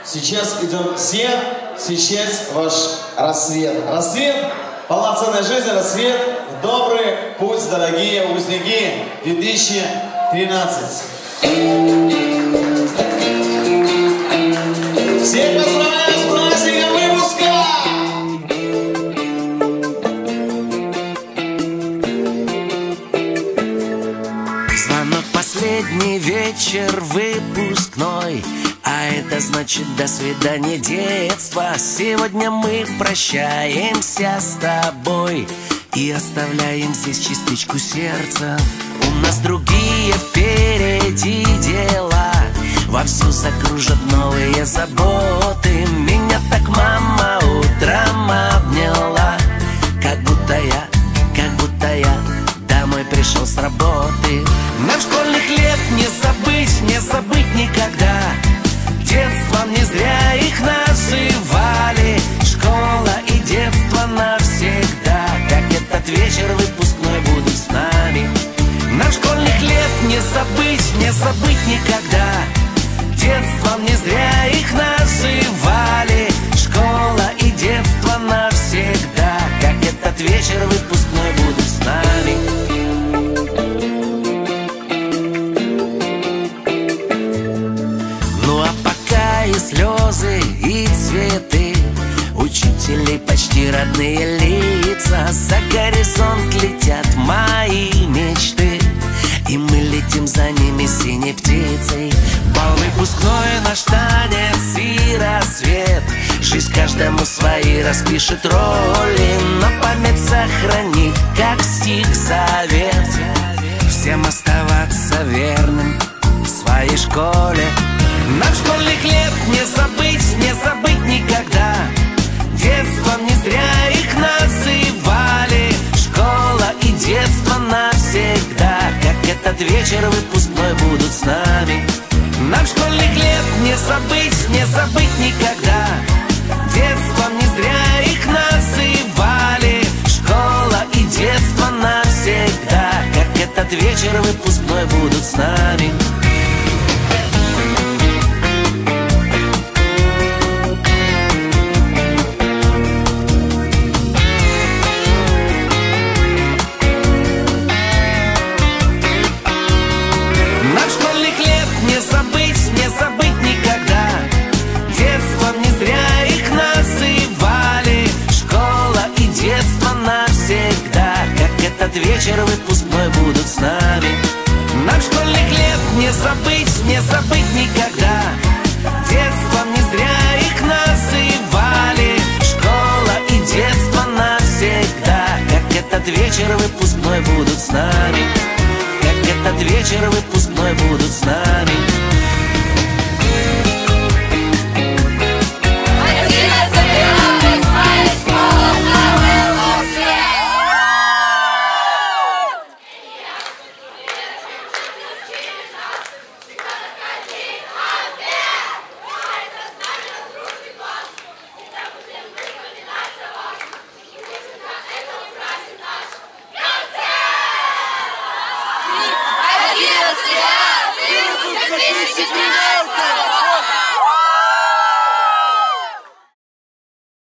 Сейчас идем все встречать ваш рассвет. Рассвет полноценной жизни, рассвет в добрый путь, дорогие выпускники 2013. Всех поздравляю с праздником выпуска! Звонок, последний вечер выпускной, а это значит до свидания, детство. Сегодня мы прощаемся с тобой и оставляем здесь частичку сердца. У нас другие впереди дела, вовсю закружат новые заботы. Меня так мама утром обняла, как будто я домой пришел с работы. Нам школьных лет не забыть никогда. Детством не зря их называли. Школа и детство навсегда, как этот вечер выпускной будут с нами. Нам школьных лет не забыть никогда. Детством не зря их называли. Школа и детство навсегда, как этот вечер выпускной будут с нами. Ну а пока и слезы, и цветы, учителей почти родные лица, за горизонт летят мои мечты, и мы летим за ними синей птицей. Бал выпускной, наш танец и рассвет. Жизнь каждому свои распишет роли, на память сохранит, как стих завет. Всем оставаться верным своей школе. Нам школьных лет не забыть никогда. Детством не зря их называли. Школа и детство навсегда, как этот вечер выпускной будут с нами. Нам школьных лет не забыть никогда. Детством не зря их называли. Школа и детство навсегда, как этот вечер выпускной будут с нами. Нам школьных лет не забыть никогда. Детством не зря их называли. Школа и детство навсегда, как этот вечер выпускной будут с нами. Нам школьных лет не забыть никогда. Детством не зря их называли. Школа и детство навсегда, как этот вечер выпускной будут с нами. Как этот вечер выпускной будут с нами.